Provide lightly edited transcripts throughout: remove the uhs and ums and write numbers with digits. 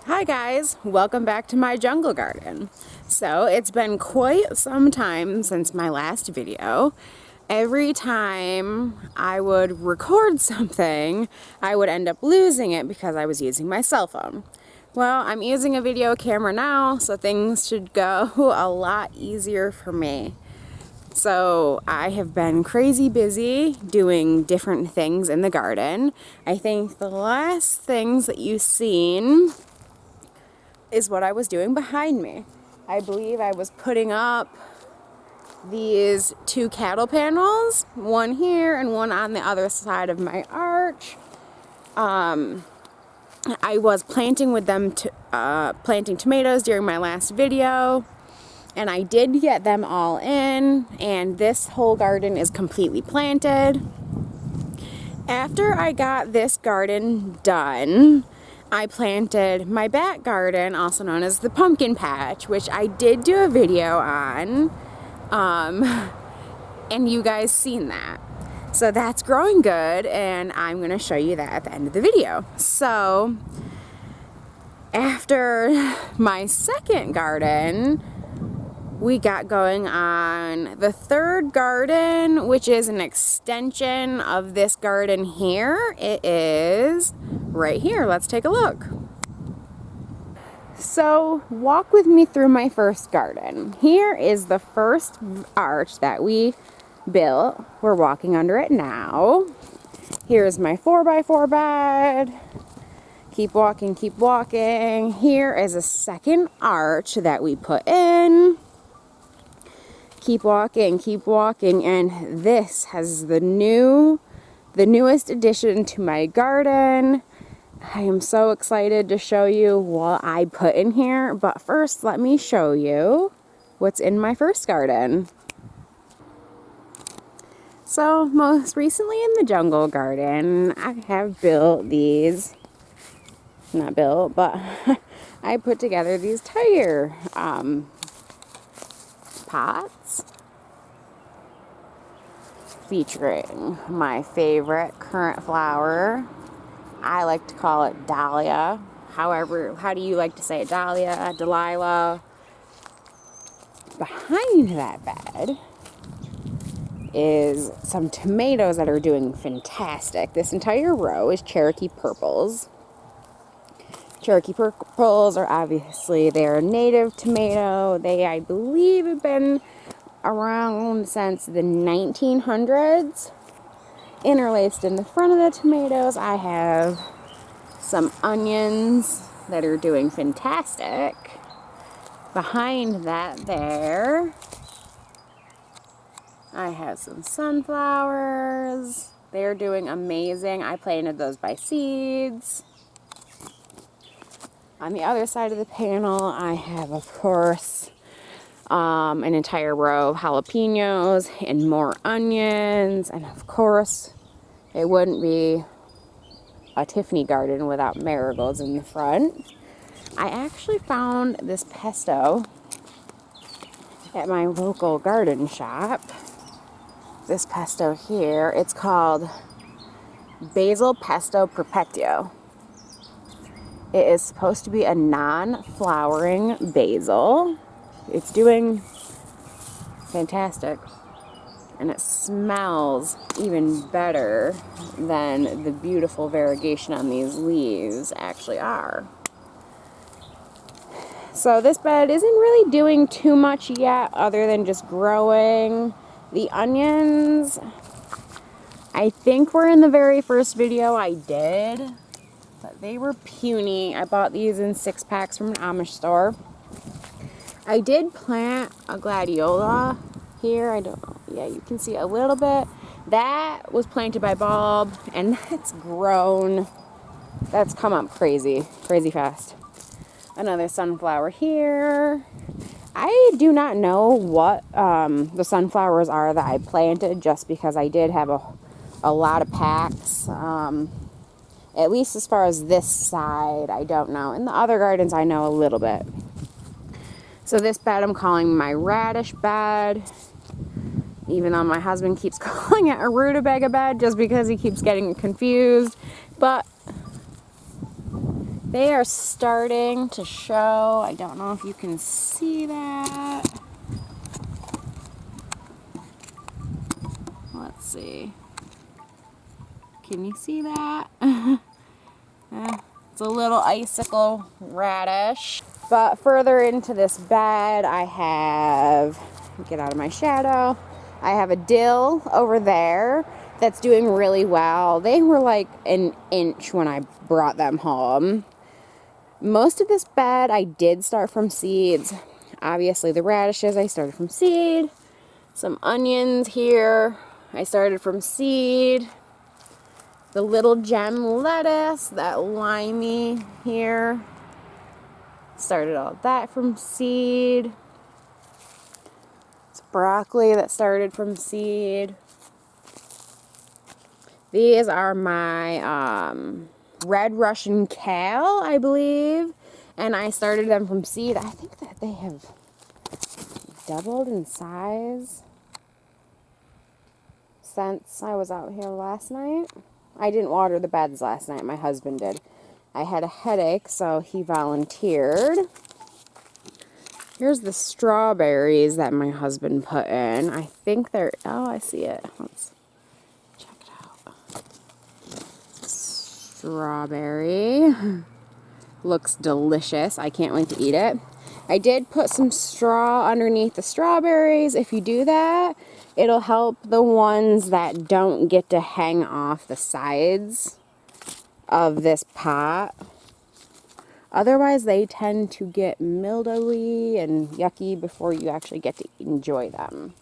Hi guys, welcome back to my jungle garden. So it's been quite some time since my last video. Every time I would record something, I would end up losing it because I was using my cell phone. Well, I'm using a video camera now, so things should go a lot easier for me. So I have been crazy busy doing different things in the garden. I think the last things that you've seen is what I was doing behind me. I believe I was putting up these two cattle panels, one here and one on the other side of my arch. I was planting with them, planting tomatoes during my last video, and I did get them all in, and this whole garden is completely planted. After I got this garden done, I planted my back garden, also known as the pumpkin patch, which I did do a video on, and you guys seen that. So that's growing good, and I'm going to show you that at the end of the video. So after my second garden, we got going on the third garden, which is an extension of this garden here. It is right here. Let's take a look. So walk with me through my first garden. Here is the first arch that we built. We're walking under it now. Here's my 4x4 bed. Keep walking, keep walking. Here is a second arch that we put in. Keep walking, and this has the newest addition to my garden. I am so excited to show you what I put in here, but first let me show you what's in my first garden. So most recently in the jungle garden, I have built these, not built, but I put together these tire pots featuring my favorite currant flower. I like to call it Dahlia. However, how do you like to say it? Dahlia, Delilah. Behind that bed is some tomatoes that are doing fantastic. This entire row is Cherokee purples. Cherokee purples are obviously their native tomato. They, I believe, have been around since the 1900s. Interlaced in the front of the tomatoes, I have some onions that are doing fantastic. Behind that there, I have some sunflowers. They're doing amazing. I planted those by seeds. On the other side of the panel, I have, of course, an entire row of jalapenos and more onions. And of course, it wouldn't be a Tiffany garden without marigolds in the front. I actually found this pesto at my local garden shop. This pesto here, it's called Basil Pesto Perpetuo. It is supposed to be a non-flowering basil. It's doing fantastic, and it smells even better than the beautiful variegation on these leaves actually are. So this bed isn't really doing too much yet other than just growing. The onions, I think were in the very first video I did, but they were puny. I bought these in 6-packs from an Amish store. I did plant a gladiola here. I don't know. Yeah, you can see a little bit. That was planted by bulb, and that's grown. That's come up crazy fast. Another sunflower here. I do not know what the sunflowers are that I planted, just because I did have a lot of packs. At least as far as this side, I don't know. In the other gardens, I know a little bit. So this bed I'm calling my radish bed, even though my husband keeps calling it a rutabaga bed just because he keeps getting confused. But They are starting to show. I don't know if you can see that. Let's see. Can you see that? It's a little icicle radish. But further into this bed, I have, get out of my shadow, I have a dill over there that's doing really well. They were like an inch when I brought them home. Most of this bed I did start from seeds. Obviously the radishes I started from seed. Some onions here I started from seed. The little gem lettuce, that limey here, started all that from seed. It's broccoli that started from seed. These are my red Russian kale, I believe, and I started them from seed. I think that they have doubled in size since I was out here last night. I didn't water the beds last night, my husband did. I had a headache, so he volunteered. Here's the strawberries that my husband put in. I think they're, oh, I see it. Let's check it out. Strawberry. Looks delicious. I can't wait to eat it. I did put some straw underneath the strawberries. If you do that, it'll help the ones that don't get to hang off the sides of this pot. Otherwise, they tend to get mildewy and yucky before you actually get to enjoy them.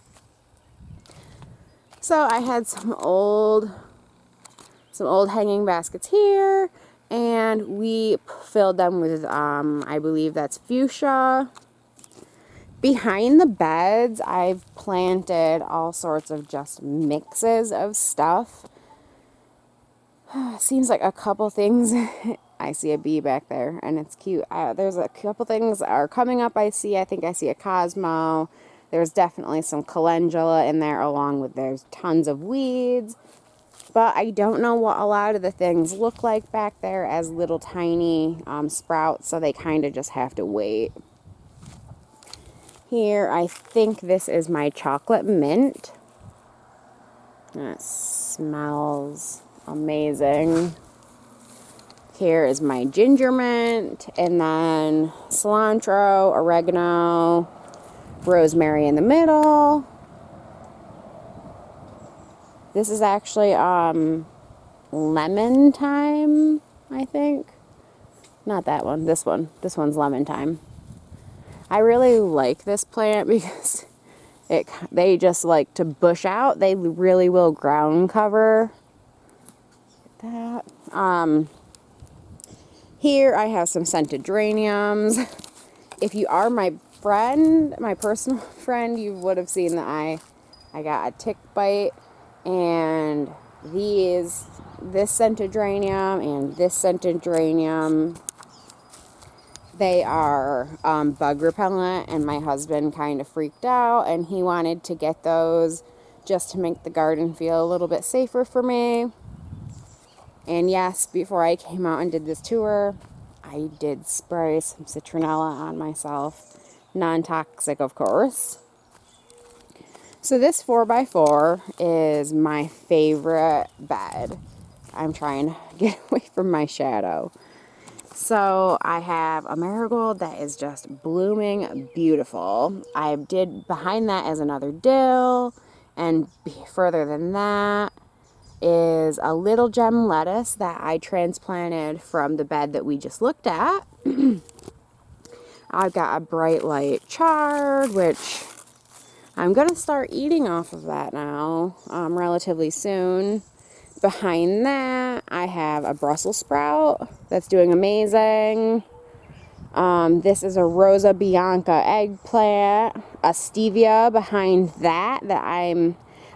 So I had some old hanging baskets here, and we filled them with, I believe that's fuchsia. Behind the beds, I've planted all sorts of just mixes of stuff. Seems like a couple things. I see a bee back there, and it's cute. There's a couple things that are coming up I see. I think I see a Cosmo. There's definitely some calendula in there, along with there's tons of weeds. But I don't know what a lot of the things look like back there as little tiny sprouts, so they kind of just have to wait. Here, I think this is my chocolate mint. It smells amazing. Here is my ginger mint, and then cilantro, oregano, rosemary in the middle. This is actually lemon thyme, I think. Not that one, this one. This one's lemon thyme. I really like this plant because they just like to bush out. They really will ground cover. That. Here I have some scented geraniums. If you are my friend, my personal friend, you would have seen that I got a tick bite, and this scented geranium and this scented geranium, they are bug repellent, and my husband kind of freaked out, and he wanted to get those just to make the garden feel a little bit safer for me. And yes, before I came out and did this tour, I did spray some citronella on myself. Non-toxic, of course. So this 4x4 is my favorite bed. I'm trying to get away from my shadow. So I have a marigold that is just blooming beautiful. I did, behind that is another dill, and further than that is a little gem lettuce that I transplanted from the bed that we just looked at. I've got a bright light chard, which I'm going to start eating off of that now relatively soon. Behind that, I have a Brussels sprout that's doing amazing. This is a Rosa Bianca eggplant, a stevia behind that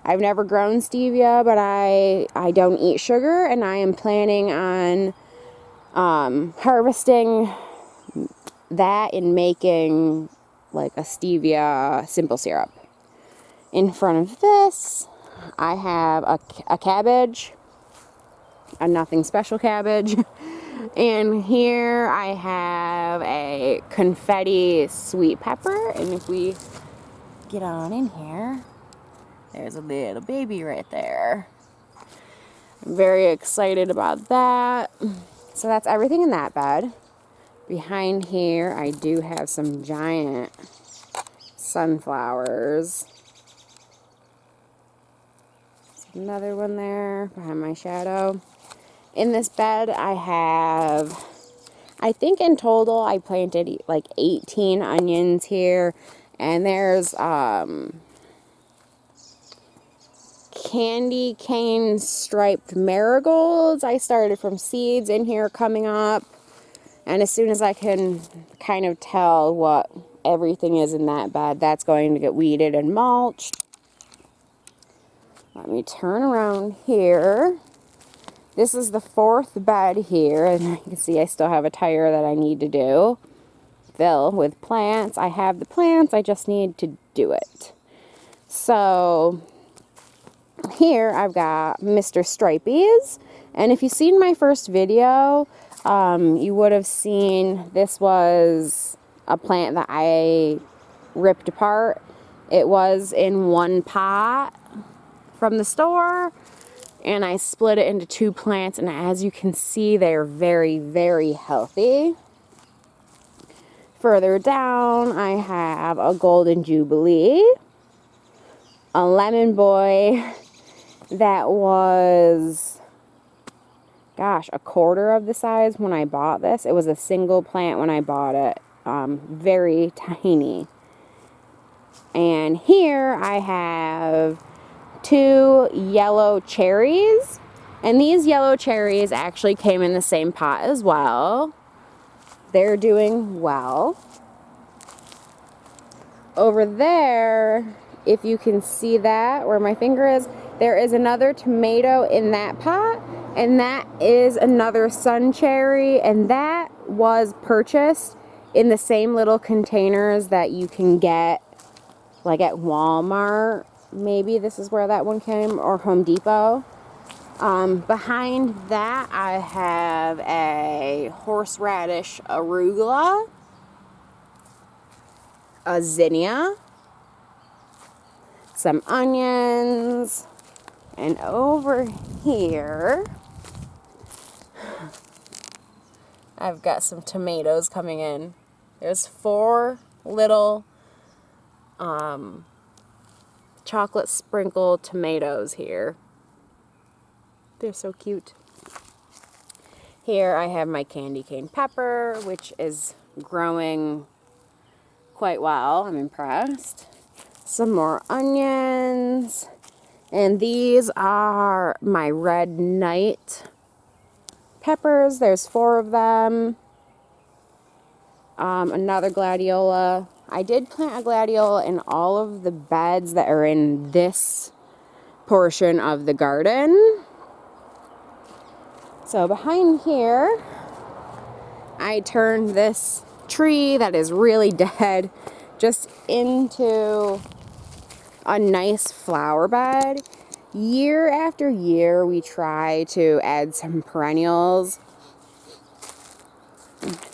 I've never grown stevia, but I don't eat sugar, and I am planning on harvesting that and making like a stevia simple syrup. In front of this, I have a cabbage, a nothing special cabbage. And here I have a confetti sweet pepper. And if we get on in here, there's a little baby right there. I'm very excited about that. So that's everything in that bed. Behind here, I do have some giant sunflowers. There's another one there behind my shadow. In this bed, I have, I think in total, I planted like 18 onions here. And there's candy cane striped marigolds. I started from seeds in here coming up. And as soon as I can kind of tell what everything is in that bed, that's going to get weeded and mulched. Let me turn around here. This is the fourth bed here, and you can see I still have a tire that I need to do. Fill with plants. I have the plants, I just need to do it. So here I've got Mr. Stripies, and if you've seen my first video, you would have seen this was a plant that I ripped apart. It was in one pot from the store, and I split it into two plants, and as you can see, they're very, very healthy. Further down, I have a Golden Jubilee, a Lemon Boy that was, gosh, a quarter of the size when I bought this. It was a single plant when I bought it, very tiny. And here I have 2 yellow cherries, and these yellow cherries actually came in the same pot as well. They're doing well. Over there, if you can see that where my finger is, there is another tomato in that pot, and that is another sun cherry, and that was purchased in the same little containers that you can get like at Walmart. Maybe this is where that one came, or Home Depot. Behind that, I have a horseradish arugula, a zinnia, some onions, and over here, I've got some tomatoes coming in. There's 4 little chocolate sprinkled tomatoes here. They're so cute. Here I have my candy cane pepper, which is growing quite well. I'm impressed. Some more onions. And these are my red night peppers. There's 4 of them. Another gladiola. I did plant a gladiola in all of the beds that are in this portion of the garden. So behind here, I turned this tree that is really dead just into a nice flower bed. Year after year, we try to add some perennials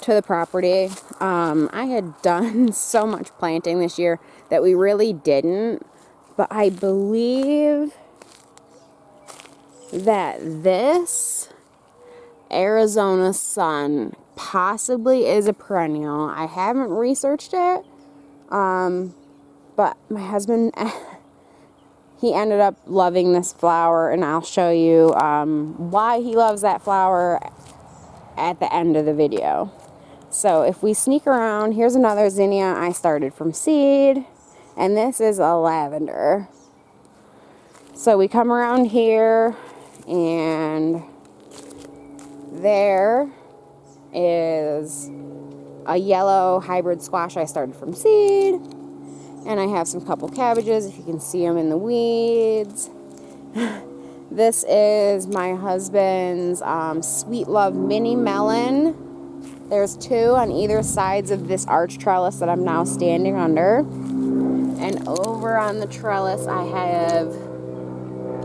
to the property. I had done so much planting this year that we really didn't, but I believe that this Arizona sun possibly is a perennial. I haven't researched it, but my husband, he ended up loving this flower, and I'll show you why he loves that flower at the end of the video. So if we sneak around, here's another zinnia I started from seed, and this is a lavender. So we come around here, and there is a yellow hybrid squash I started from seed, and I have some couple cabbages, if you can see them in the weeds. This is my husband's Sweet Love mini melon. There's 2 on either sides of this arch trellis that I'm now standing under. And over on the trellis, I have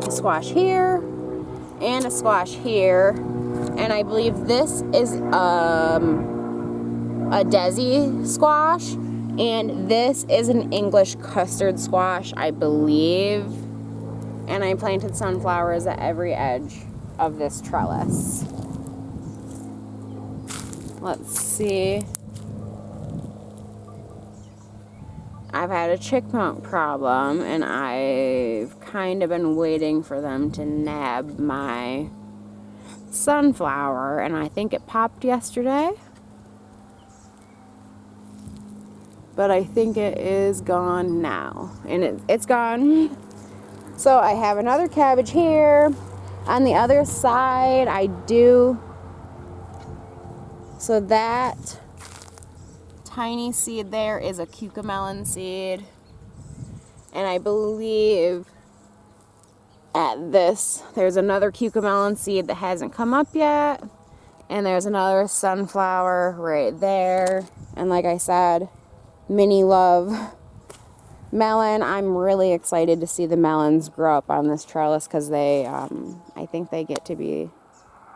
a squash here and a squash here. And I believe this is a desi squash, and this is an English custard squash, I believe. And I planted sunflowers at every edge of this trellis. Let's see. I've had a chipmunk problem, and I've kind of been waiting for them to nab my sunflower, and I think it popped yesterday. But I think it is gone now, and it's gone. So I have another cabbage here. On the other side, I do. So that tiny seed there is a cucamelon seed. And I believe at this, there's another cucamelon seed that hasn't come up yet. And there's another sunflower right there. And like I said, mini love melon. I'm really excited to see the melons grow up on this trellis because they, I think they get to be,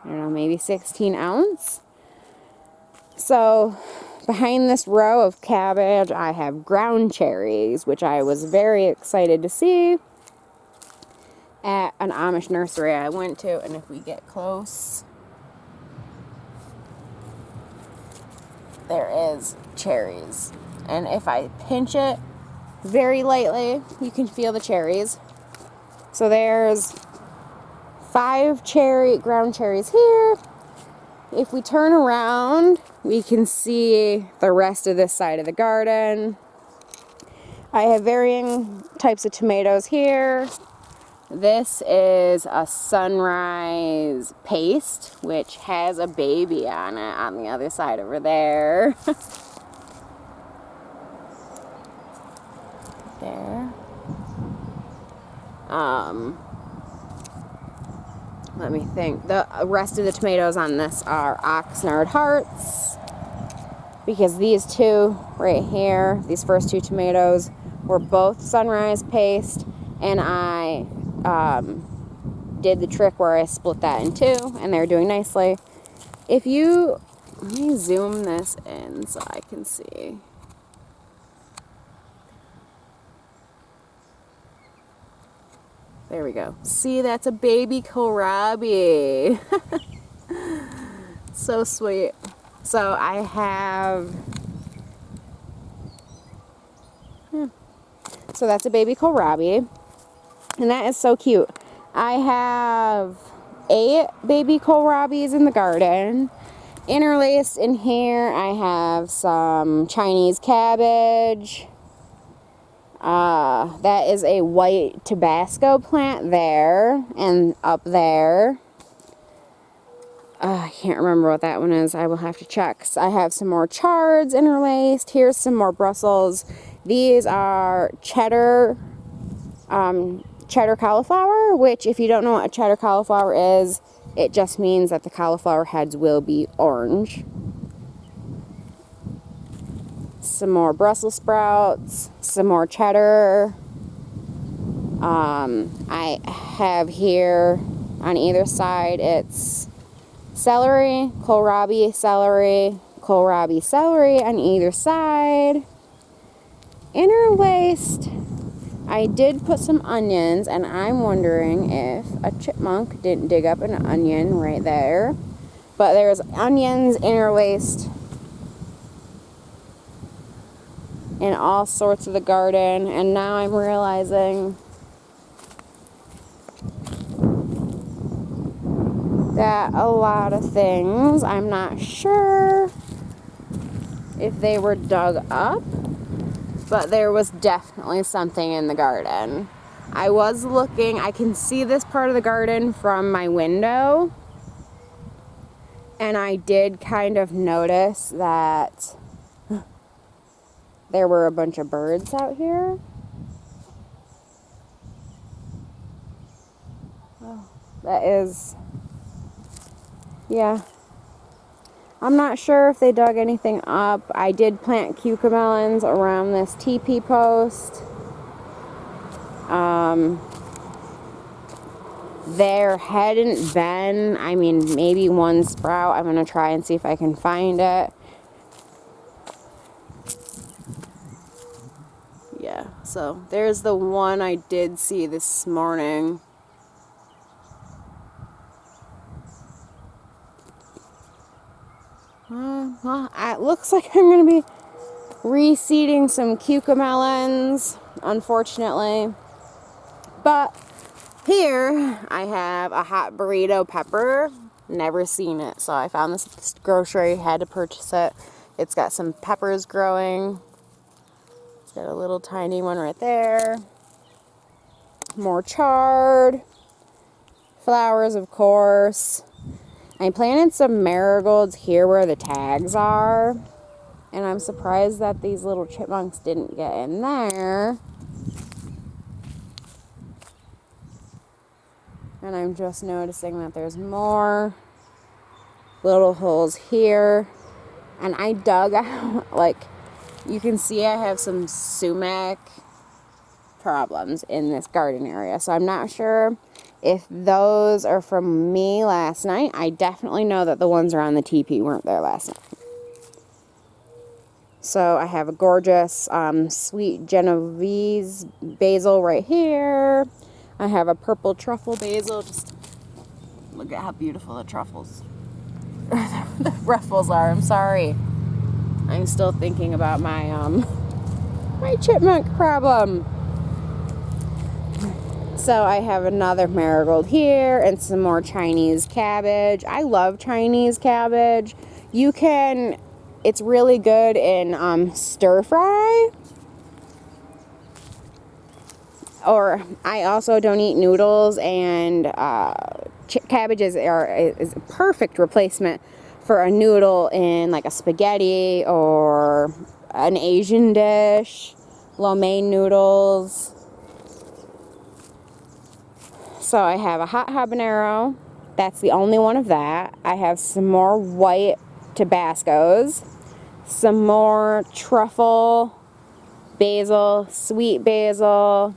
I don't know, maybe 16 ounce. So behind this row of cabbage, I have ground cherries, which I was very excited to see at an Amish nursery I went to. And if we get close, there is cherries. And if I pinch it very lightly, you can feel the cherries. So there's 5 ground cherries here. If we turn around, we can see the rest of this side of the garden. I have varying types of tomatoes here. This is a sunrise paste, which has a baby on it on the other side over there. There. Let me think. The rest of the tomatoes on this are Oxnard Hearts, because these two right here, these first 2 tomatoes, were both sunrise paste, and I did the trick where I split that in 2, and they're doing nicely. If you, let me zoom this in so I can see. There we go. See, that's a baby kohlrabi. So sweet. So I have, so that's a baby kohlrabi, and that is so cute. I have 8 baby kohlrabis in the garden. Interlaced in here, I have some Chinese cabbage. That is a white Tabasco plant there, and up there. I can't remember what that one is. I will have to check. So I have some more chards interlaced. Here's some more Brussels. These are cheddar cauliflower, which if you don't know what a cheddar cauliflower is, it just means that the cauliflower heads will be orange. Some more Brussels sprouts, some more cheddar. I have here on either side, it's celery, kohlrabi, celery on either side. Interlaced, I did put some onions, and I'm wondering if a chipmunk didn't dig up an onion right there. But there's onions interlaced in all sorts of the garden, and now I'm realizing that a lot of things, I'm not sure if they were dug up, but there was definitely something in the garden. I was looking, I can see this part of the garden from my window, and I did kind of notice that there were a bunch of birds out here. Oh, that is, yeah. I'm not sure if they dug anything up. I did plant cucamelons around this teepee post. There hadn't been, I mean, maybe one sprout. I'm going to try and see if I can find it. Yeah, so there's the one I did see this morning. Well, it looks like I'm going to be reseeding some cucamelons, unfortunately. But here I have a hot burrito pepper. Never seen it, so I found this at the grocery, had to purchase it. It's got some peppers growing. It's got a little tiny one right there. More chard. Flowers, of course. I planted some marigolds here where the tags are. And I'm surprised that these little chipmunks didn't get in there. And I'm just noticing that there's more little holes here. And I dug out, like, you can see I have some sumac problems in this garden area. So I'm not sure if those are from me last night. I definitely know that the ones around the teepee weren't there last night. So I have a gorgeous sweet Genovese basil right here. I have a purple truffle basil. Just look at how beautiful the truffles, the ruffles are. I'm sorry. I'm still thinking about my my chipmunk problem. So I have another marigold here and some more Chinese cabbage. I love Chinese cabbage. It's really good in stir fry. Or I also don't eat noodles, and cabbage is a perfect replacement for a noodle in like a spaghetti or an Asian dish, lo mein noodles. So I have a hot habanero. That's the only one of that. I have some more white Tabascos, some more truffle basil, sweet basil,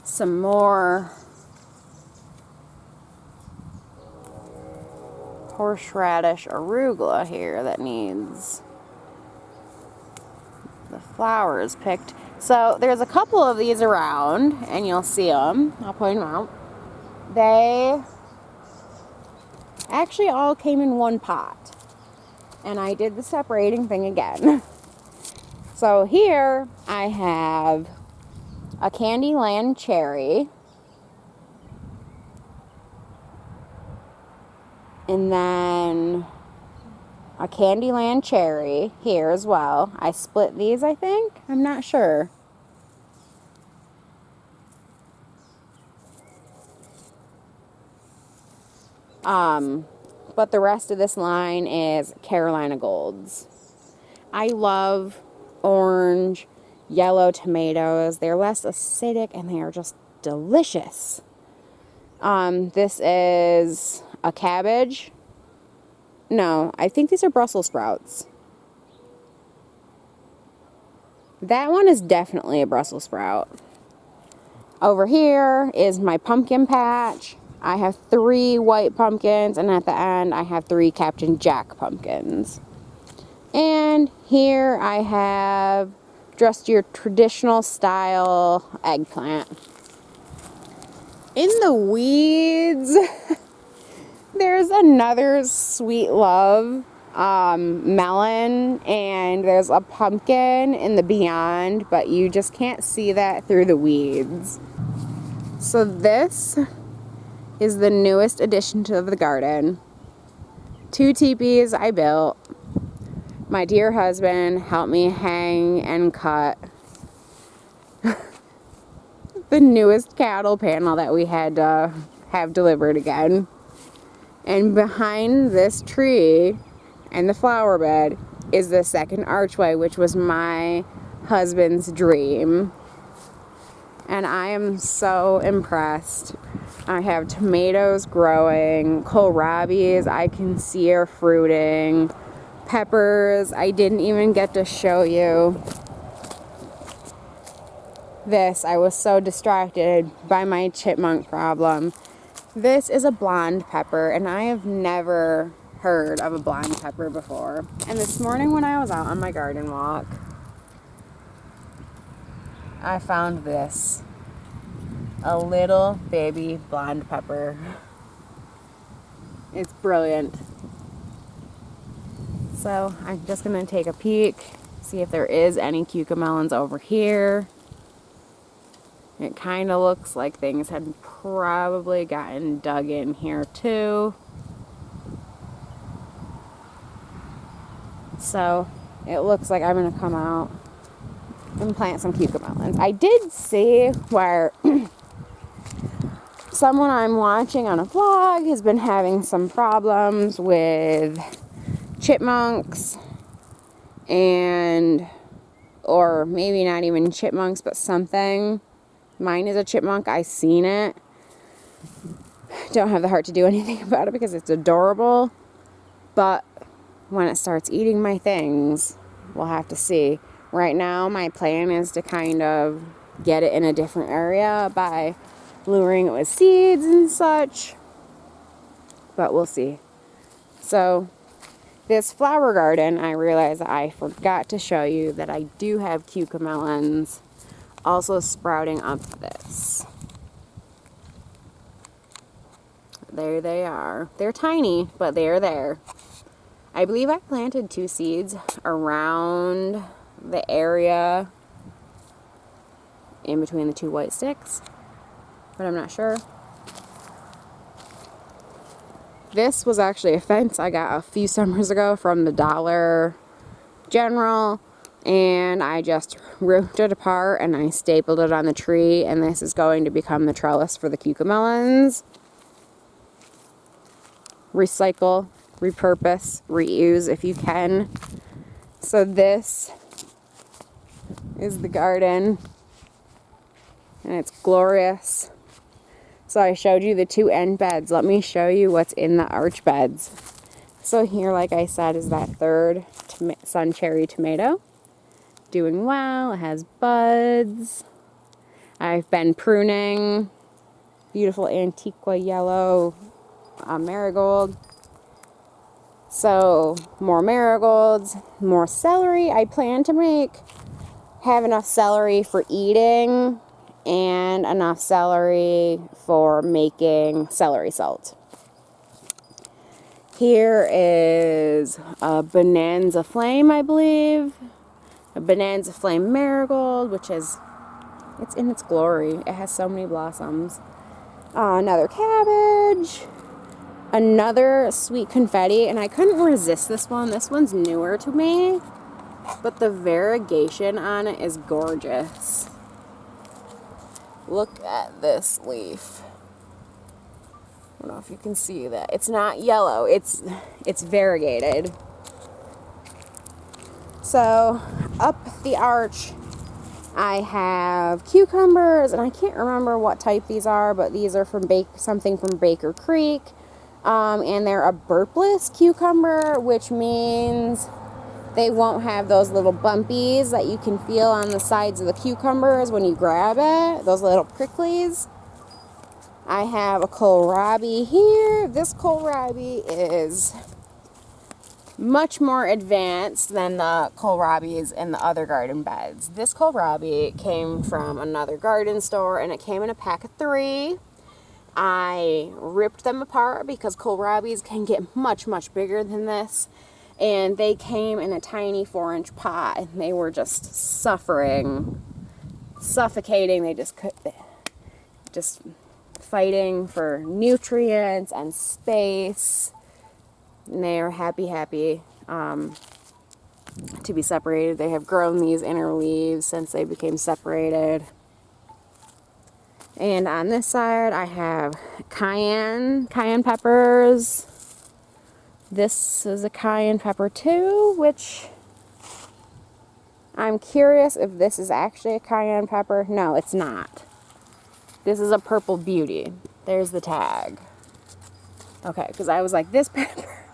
some more horseradish arugula here that needs the flowers picked. So there's a couple of these around, and you'll see them. I'll point them out. They actually all came in one pot, and I did the separating thing again. So here I have a Candyland cherry, and then a Candyland cherry here as well. I split these, I think. I'm not sure. But the rest of this line is Carolina Golds. I love orange, yellow tomatoes. They're less acidic and they are just delicious. This is a cabbage. No, I think these are Brussels sprouts. That one is definitely a Brussels sprout. Over here is my pumpkin patch. I have 3 white pumpkins, and at the end I have 3 Captain Jack pumpkins. And here I have just your traditional style eggplant. In the weeds, there's another Sweet Love melon, and there's a pumpkin in the beyond, but you just can't see that through the weeds. So this is the newest addition to the garden. 2 teepees I built. My dear husband helped me hang and cut the newest cattle panel that we had to have delivered again. And behind this tree and the flower bed is the second archway, which was my husband's dream. And I am so impressed. I have tomatoes growing, kohlrabis I can see are fruiting, peppers I didn't even get to show you. this. I was so distracted by my chipmunk problem. This is a blonde pepper, and I have never heard of a blonde pepper before. And this morning when I was out on my garden walk, I found this. A little baby blonde pepper. It's brilliant. So I'm just going to take a peek, see if there is any cucamelons over here. It kind of looks like things had probably gotten dug in here too. So it looks like I'm going to come out and plant some cucamelons. I did see where someone I'm watching on a vlog has been having some problems with chipmunks, and or maybe not even chipmunks, but something. Mine is a chipmunk. I seen it. Don't have the heart to do anything about it because it's adorable, but when it starts eating my things, we'll have to see. Right now my plan is to kind of get it in a different area by luring it with seeds and such, but we'll see. So this flower garden, I realized I forgot to show you that I do have cucamelons also sprouting up this. There they are. They're tiny, but they're there. I believe I planted 2 seeds around the area in between the 2 white sticks, but I'm not sure. This was actually a fence I got a few summers ago from the Dollar General, and I just ripped it apart and I stapled it on the tree, and this is going to become the trellis for the cucamelons. Recycle, repurpose, reuse if you can. So this is the garden, and it's glorious. So I showed you the 2 end beds. Let me show you what's in the arch beds. So here, like I said, is that 3rd sun cherry tomato. Doing well. It has buds. I've been pruning. Beautiful Antiqua yellow marigold. So more marigolds, more celery. I plan to have enough celery for eating and enough celery for making celery salt. Here is a Bonanza Flame, I believe. A Bonanza Flame marigold, which is, it's in its glory. It has so many blossoms. Another cabbage. Another sweet confetti, and I couldn't resist this one. This one's newer to me, but the variegation on it is gorgeous. Look at this leaf. I don't know if you can see that. It's not yellow. It's variegated. So up the arch, I have cucumbers, and I can't remember what type these are, but these are from something from Baker Creek. And they're a burpless cucumber, which means they won't have those little bumpies that you can feel on the sides of the cucumbers when you grab it, those little pricklies. I have a kohlrabi here. This kohlrabi is much more advanced than the kohlrabis in the other garden beds. This kohlrabi came from another garden store, and it came in a pack of 3. I ripped them apart because kohlrabis can get much, much bigger than this. And they came in a tiny 4-inch pot, and they were just suffocating. They just fighting for nutrients and space. And they are happy to be separated. They have grown these inner leaves since they became separated. And on this side, I have cayenne peppers. This is a cayenne pepper too, which I'm curious if this is actually a cayenne pepper. No, it's not. This is a purple beauty. There's the tag. Okay, because I was like, this pepper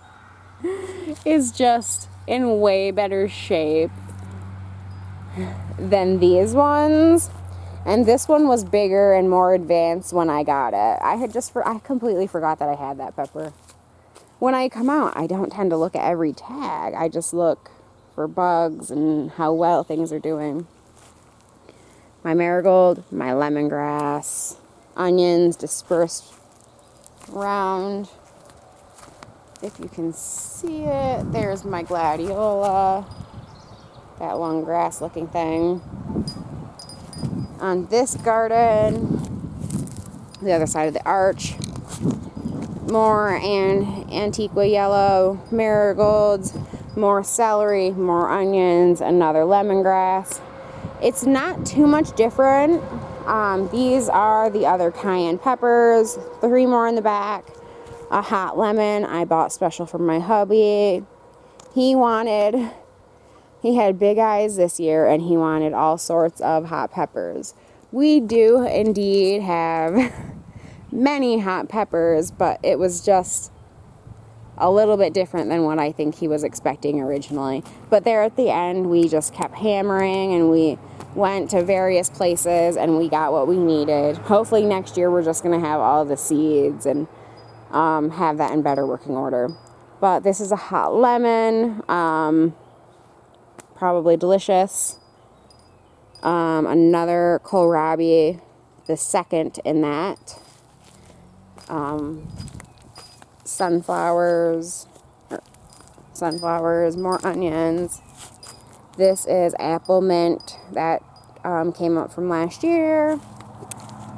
is just in way better shape than these ones. And this one was bigger and more advanced when I got it. I completely forgot that I had that pepper. When I come out, I don't tend to look at every tag. I just look for bugs and how well things are doing. My marigold, my lemongrass, onions dispersed around. If you can see it, there's my gladiola, that long grass looking thing. On this garden, the other side of the arch, more Antiqua yellow marigolds, more celery, more onions, another lemongrass. It's not too much different. These are the other cayenne peppers, 3 more in the back. A hot lemon I bought special for my hubby. He had big eyes this year and he wanted all sorts of hot peppers. We do indeed have many hot peppers, but it was just a little bit different than what I think he was expecting originally. But there at the end, we just kept hammering and we went to various places and we got what we needed. Hopefully next year we're just going to have all the seeds and have that in better working order. But this is a hot lemon, probably delicious. Another kohlrabi, the second in that. Sunflowers, more onions. This is apple mint that came up from last year.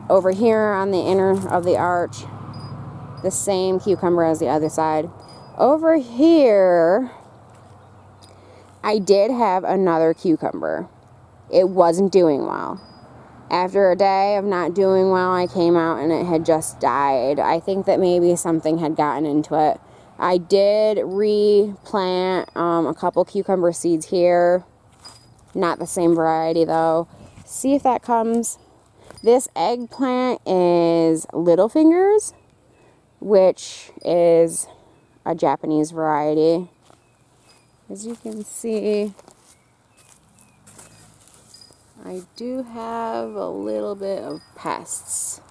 Over here on the inner of the arch, the same cucumber as the other side. Over here, I did have another cucumber. It wasn't doing well. After a day of not doing well, I came out and it had just died. I think that maybe something had gotten into it. I did replant a couple cucumber seeds here. Not the same variety though. See if that comes. This eggplant is Little Fingers, which is a Japanese variety. As you can see, I do have a little bit of pests.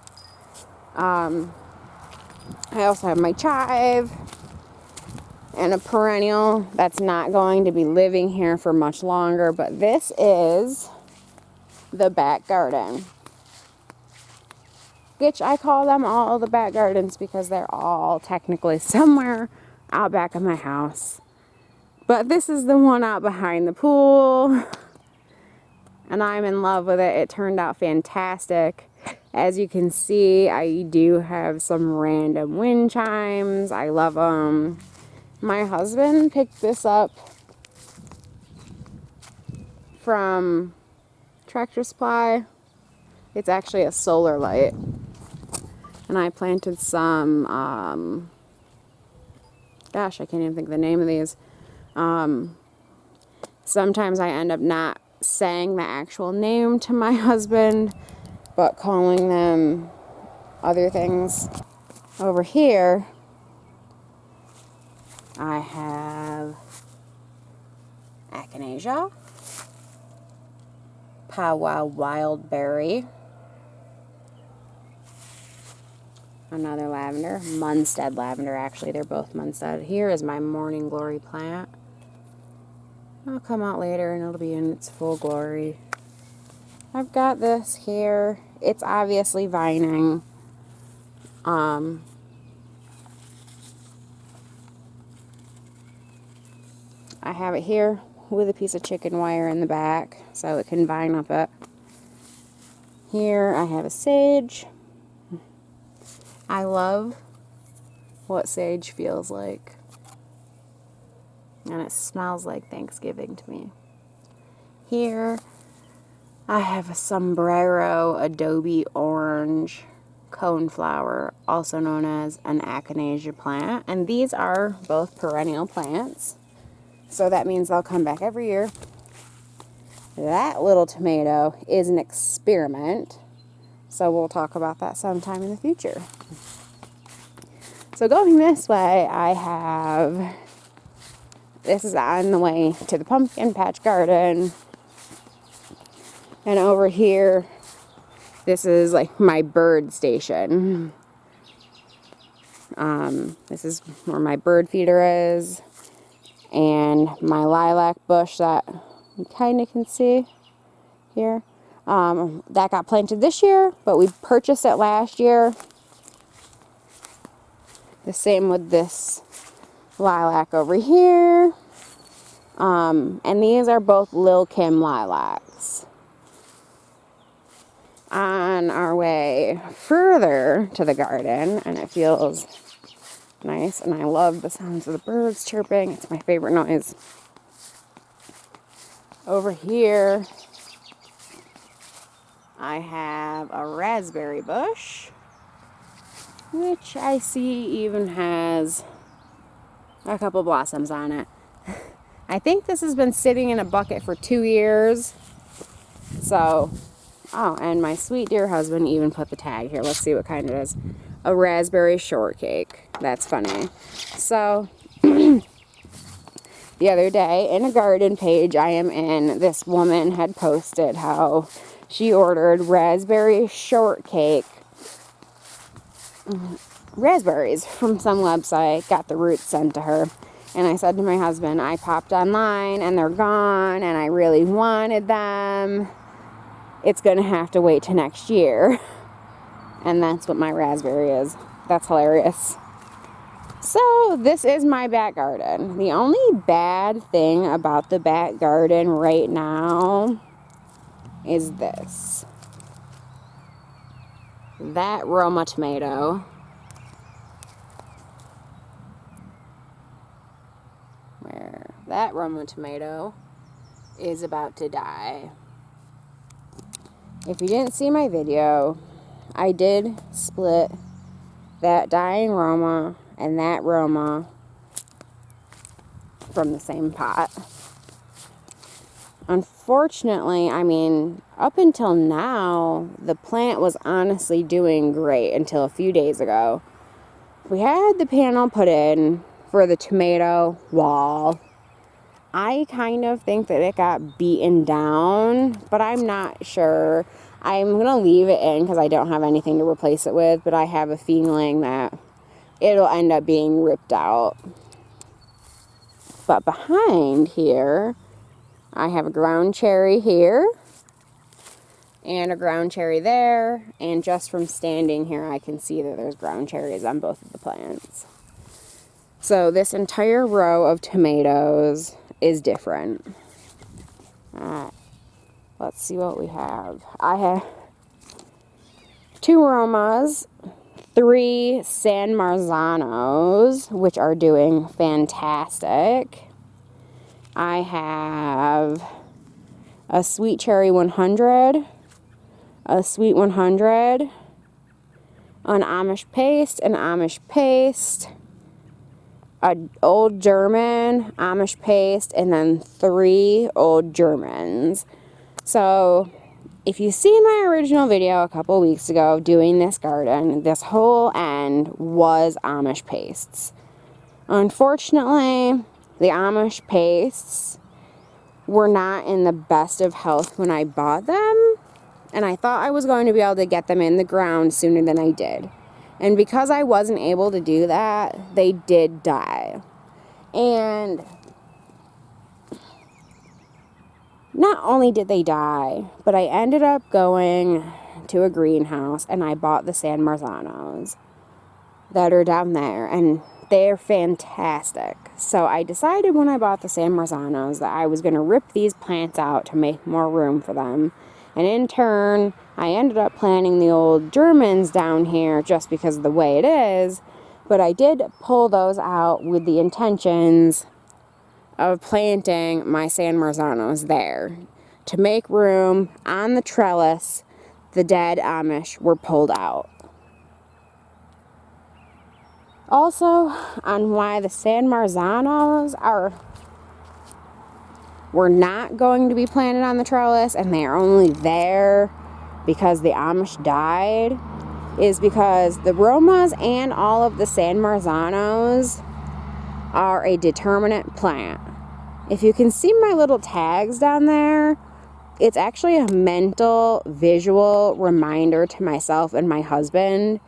I also have my chive and a perennial that's not going to be living here for much longer, but this is the back garden, which I call them all the back gardens because they're all technically somewhere out back of my house. But this is the one out behind the pool, and I'm in love with it. It turned out fantastic. As you can see, I do have some random wind chimes. I love them. My husband picked this up from Tractor Supply. It's actually a solar light. And I planted some, gosh, I can't even think of the name of these. Sometimes I end up not saying the actual name to my husband, but calling them other things. Over here, I have echinacea, powwow wild berry, another lavender, Munstead lavender actually, they're both Munstead. Here is my morning glory plant. It'll come out later and it'll be in its full glory. I've got this here. It's obviously vining. I have it here with a piece of chicken wire in the back so it can vine up it. Here I have a sage. I love what sage feels like. And it smells like Thanksgiving to me. Here I have a sombrero adobe orange coneflower, also known as an echinacea plant. And these are both perennial plants. So that means they'll come back every year. That little tomato is an experiment. So we'll talk about that sometime in the future. So going this way, I have... This is on the way to the pumpkin patch garden. And over here, This is like my bird station. This is where my bird feeder is. And my lilac bush that you kind of can see here. That got planted this year, but we purchased it last year. The same with this lilac over here. And these are both Lil Kim lilacs. On our way further to the garden, and it feels nice, and I love the sounds of the birds chirping. It's my favorite noise. Over here, I have a raspberry bush, which I see even has a couple blossoms on it. I think this has been sitting in a bucket for 2 years. So, oh, and my sweet dear husband even put the tag here. Let's see what kind it is. A raspberry shortcake. That's funny. So, the other day in a garden page I am in, this woman had posted how she ordered raspberry shortcake raspberries from some website, got the roots sent to her. And I said to my husband, I popped online and they're gone and I really wanted them. It's going to have to wait till next year. And that's what my raspberry is. That's hilarious. So this is my back garden. The only bad thing about the back garden right now is this. That Roma tomato. Where that Roma tomato is about to die. If you didn't see my video, I did split that dying Roma and that Roma from the same pot. Unfortunately, I mean, up until now, the plant was honestly doing great until a few days ago. We had the panel put in for the tomato wall. I kind of think that it got beaten down, but I'm not sure. I'm going to leave it in because I don't have anything to replace it with, but I have a feeling that it'll end up being ripped out. But behind here, I have a ground cherry here and a ground cherry there, and just from standing here I can see that there's ground cherries on both of the plants. So this entire row of tomatoes is different. Alright, let's see what we have. I have 2 Romas, 3 San Marzanos, which are doing fantastic. I have a Sweet Cherry 100, a Sweet 100, an Amish paste, an Old German, Amish paste, and then 3 Old Germans. So, if you see my original video a couple weeks ago doing this garden, this whole end was Amish pastes. Unfortunately, the Amish pastes were not in the best of health when I bought them, and I thought I was going to be able to get them in the ground sooner than I did. And because I wasn't able to do that, they did die. And not only did they die, but I ended up going to a greenhouse and I bought the San Marzanos that are down there, and they're fantastic. So I decided when I bought the San Marzanos that I was going to rip these plants out to make more room for them. And in turn, I ended up planting the Old Germans down here just because of the way it is. But I did pull those out with the intentions of planting my San Marzanos there. To make room on the trellis, the dead Amish were pulled out. Also, on why the San Marzanos were not going to be planted on the trellis and they are only there because the Amish died, is because the Romas and all of the San Marzanos are a determinate plant. If you can see my little tags down there, it's actually a mental, visual reminder to myself and my husband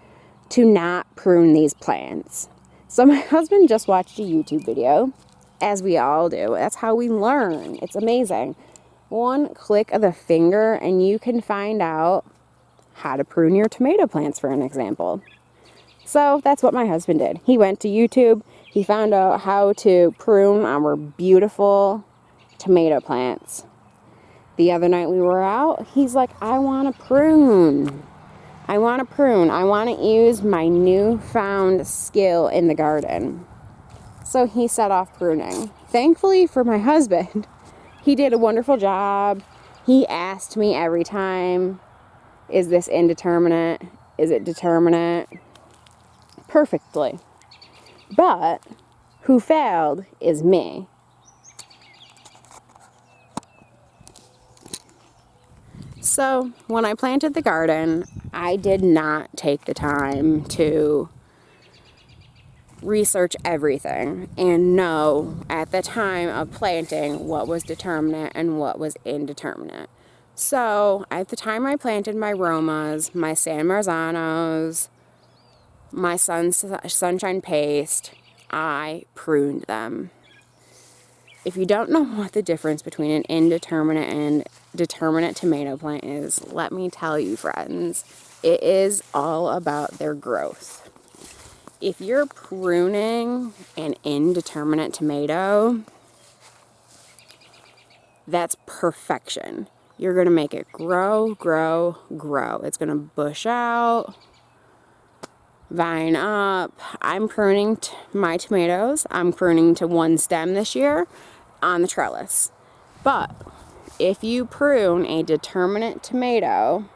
to not prune these plants. So my husband just watched a YouTube video, as we all do. That's how we learn. It's amazing. One click of the finger and you can find out how to prune your tomato plants, for an example. So that's what my husband did. He went to YouTube. He found out how to prune our beautiful tomato plants. The other night we were out, he's like, I want to prune. I want to prune. I want to use my newfound skill in the garden. So he set off pruning. Thankfully for my husband, he did a wonderful job. He asked me every time, is this indeterminate? Is it determinate? Perfectly. But who failed is me. So when I planted the garden, I did not take the time to research everything and know at the time of planting what was determinate and what was indeterminate. So at the time I planted my Romas, my San Marzanos, my Sunshine Paste, I pruned them. If you don't know what the difference between an indeterminate and determinate tomato plant is, let me tell you, friends, it is all about their growth. If you're pruning an indeterminate tomato, that's perfection. You're going to make it grow, grow, grow. It's going to bush out, vine up. I'm pruning my tomatoes. I'm pruning to one stem this year on the trellis. But if you prune a determinate tomato,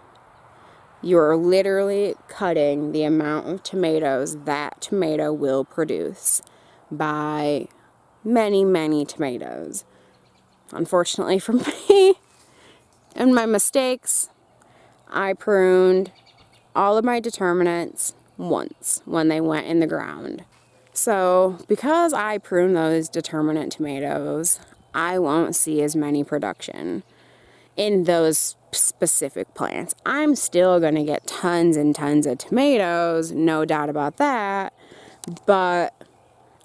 you're literally cutting the amount of tomatoes that tomato will produce by many, many tomatoes. Unfortunately for me and my mistakes, I pruned all of my determinants once when they went in the ground. So because I prune those determinate tomatoes, I won't see as many production in those specific plants. I'm still going to get tons and tons of tomatoes, no doubt about that, but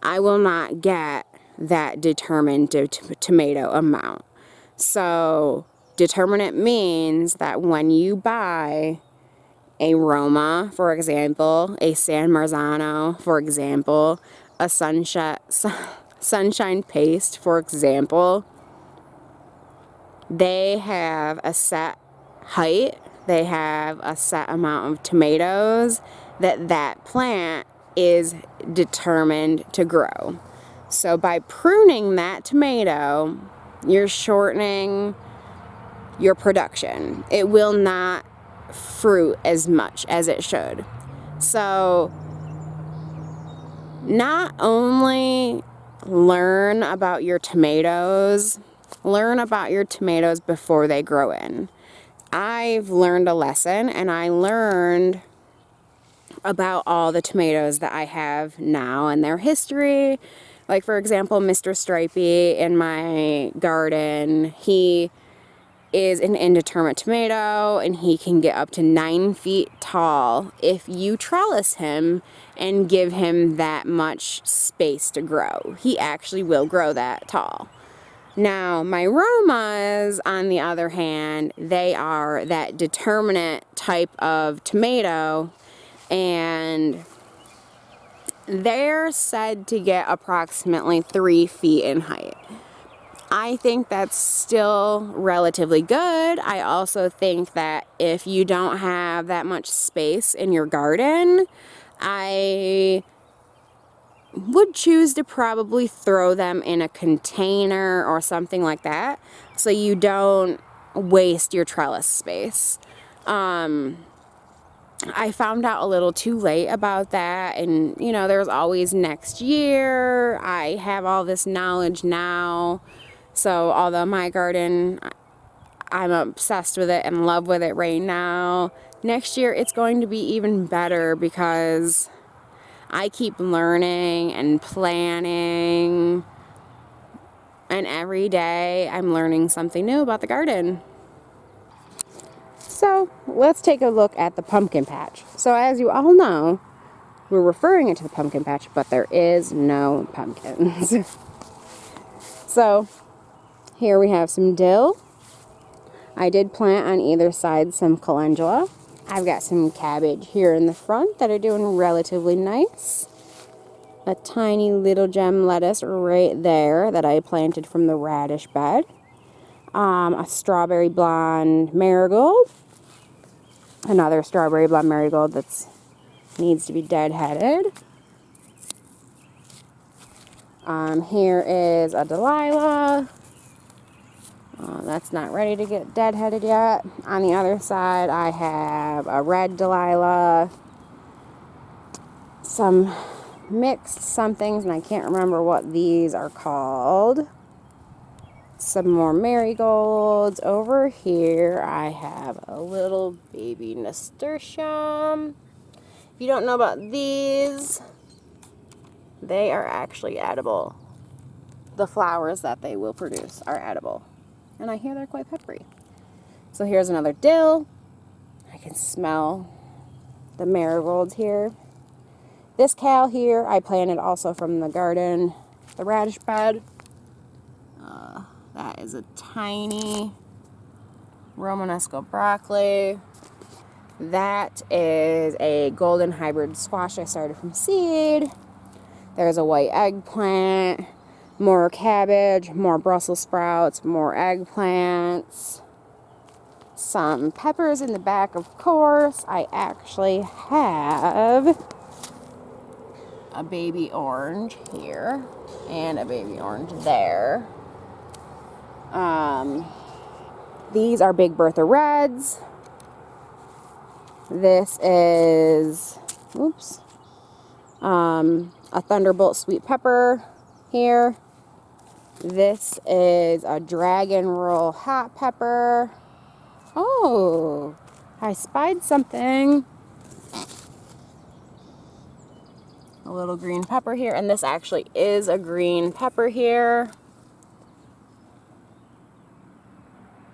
I will not get that determined tomato amount. So determinate means that when you buy a Roma, for example, a San Marzano, for example, a Sunshine Paste, for example, they have a set height, they have a set amount of tomatoes that plant is determined to grow. So by pruning that tomato, you're shortening your production. It will not fruit as much as it should. So not only learn about your tomatoes before they grow in. I've learned a lesson, and I learned about all the tomatoes that I have now and their history. Like, for example, Mr. Stripey in my garden, he is an indeterminate tomato, and he can get up to 9 feet tall if you trellis him and give him that much space to grow. He actually will grow that tall. Now, my Romas, on the other hand, they are that determinate type of tomato, and they're said to get approximately 3 feet in height. I think that's still relatively good. I also think that if you don't have that much space in your garden, I would choose to probably throw them in a container or something like that so you don't waste your trellis space. I found out a little too late about that, and you know, there's always next year. I have all this knowledge now, so although my garden, I'm obsessed with it and in love with it right now, next year it's going to be even better because I keep learning and planning, and every day I'm learning something new about the garden. So let's take a look at the pumpkin patch. So as you all know, we're referring it to the pumpkin patch, but there is no pumpkins. So here we have some dill. I did plant on either side some calendula. I've got some cabbage here in the front that are doing relatively nice. A tiny little gem lettuce right there that I planted from the radish bed. A strawberry blonde marigold. Another strawberry blonde marigold that needs to be deadheaded. Here is a Delilah. That's not ready to get deadheaded yet. On the other side, I have a red Delilah. Some mixed somethings, and I can't remember what these are called. Some more marigolds. Over here, I have a little baby nasturtium. If you don't know about these, they are actually edible. The flowers that they will produce are edible. And I hear they're quite peppery. So here's another dill. I can smell the marigolds here. This kale here, I planted also from the garden, the radish bed. That is a tiny Romanesco broccoli. That is a golden hybrid squash I started from seed. There's a white eggplant, more cabbage, more Brussels sprouts, more eggplants, some peppers in the back, of course. I actually have a baby orange here and a baby orange there. These are Big Bertha Reds. This is, a Thunderbolt sweet pepper here. This is a Dragon Roll hot pepper. Oh, I spied something. A little green pepper here, and this actually is a green pepper here.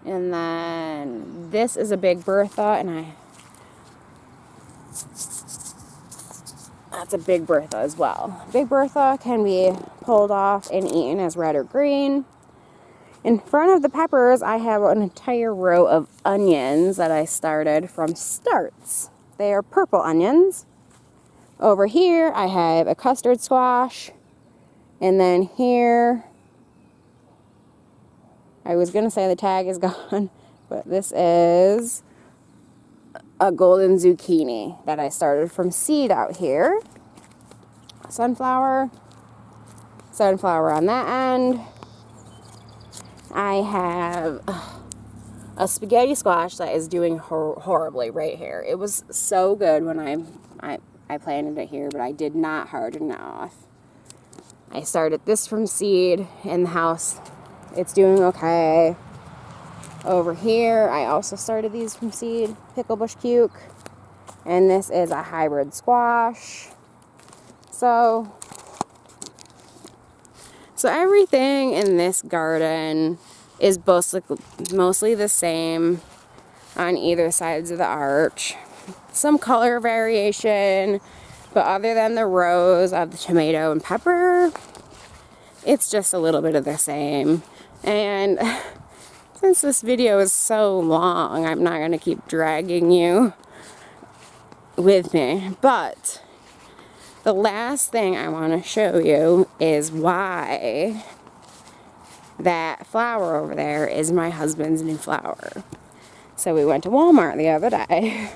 And then this is a Big Bertha, and that's a Big Bertha as well. Big Bertha can be pulled off and eaten as red or green. In front of the peppers, I have an entire row of onions that I started from starts. They are purple onions. Over here, I have a custard squash. And then here, I was going to say the tag is gone, but this is a golden zucchini that I started from seed out here. Sunflower on that end. I have a spaghetti squash that is doing horribly right here. It was so good when I planted it here, but I did not harden it off. I started this from seed in the house. It's doing okay. Over here, I also started these from seed, pickle bush cuke. And this is a hybrid squash. So everything in this garden is mostly the same on either sides of the arch. Some color variation, but other than the rows of the tomato and pepper, it's just a little bit of the same. And since this video is so long, I'm not going to keep dragging you with me, but the last thing I want to show you is why that flower over there is my husband's new flower. So we went to Walmart the other day.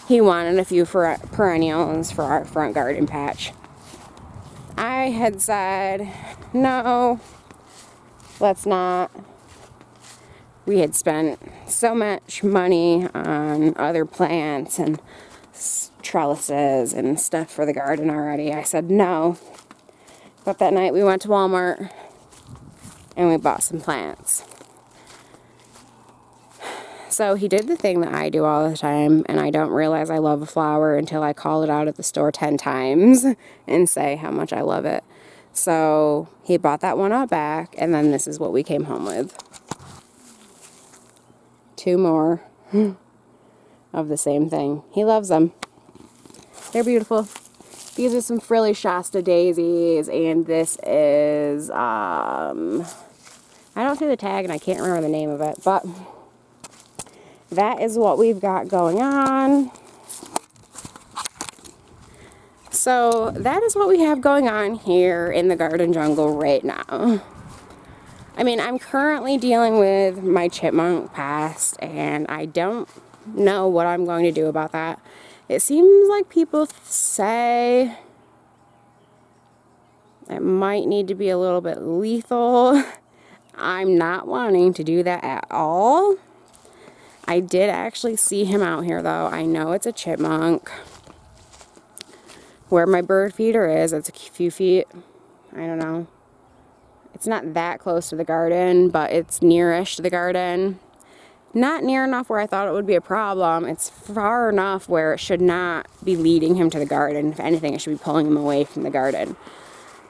He wanted a few perennials for our front garden patch. I had said, no, let's not. We had spent so much money on other plants and trellises and stuff for the garden already. I said no. But that night we went to Walmart and we bought some plants. So he did the thing that I do all the time, and I don't realize I love a flower until I call it out at the store 10 times and say how much I love it. So he bought that one out back, and then this is what we came home with. 2 more of the same thing. He loves them. They're beautiful. These are some frilly Shasta daisies, and this is, I don't see the tag and I can't remember the name of it, but that is what we've got going on. So that is what we have going on here in the garden jungle right now. I mean, I'm currently dealing with my chipmunk pest, and I don't know what I'm going to do about that. It seems like people say it might need to be a little bit lethal. I'm not wanting to do that at all. I did actually see him out here, though. I know it's a chipmunk. Where my bird feeder is, it's a few feet, I don't know. It's not that close to the garden, but it's nearish to the garden. Not near enough where I thought it would be a problem. It's far enough where it should not be leading him to the garden. If anything, it should be pulling him away from the garden.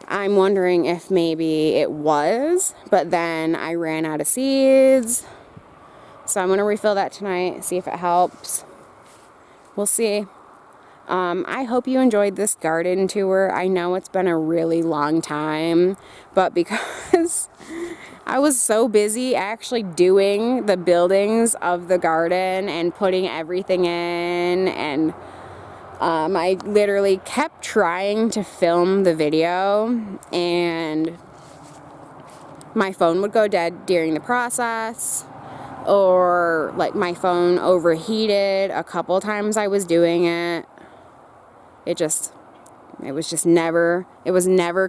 I'm wondering if maybe it was, but then I ran out of seeds. So I'm going to refill that tonight, see if it helps. We'll see. I hope you enjoyed this garden tour. I know it's been a really long time, but because I was so busy actually doing the buildings of the garden and putting everything in, and I literally kept trying to film the video, and my phone would go dead during the process, or like my phone overheated a couple times I was doing it. It was never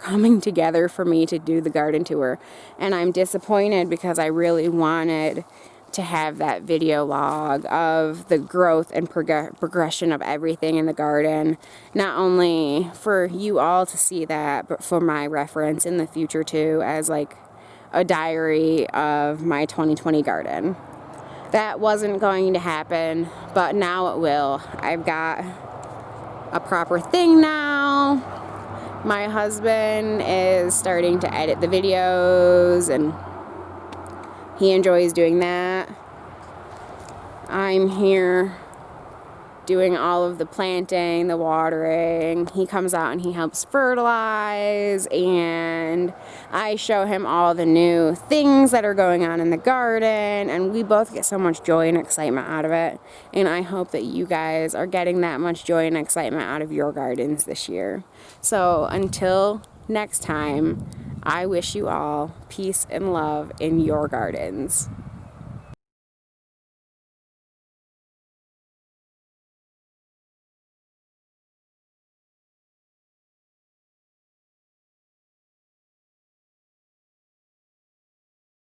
coming together for me to do the garden tour. And I'm disappointed because I really wanted to have that video log of the growth and progression of everything in the garden. Not only for you all to see that, but for my reference in the future too, as like a diary of my 2020 garden. That wasn't going to happen, but now it will. I've got a proper thing now. My husband is starting to edit the videos, and he enjoys doing that. I'm here doing all of the planting, the watering. He comes out and he helps fertilize, and I show him all the new things that are going on in the garden, and we both get so much joy and excitement out of it. And I hope that you guys are getting that much joy and excitement out of your gardens this year. So until next time, I wish you all peace and love in your gardens.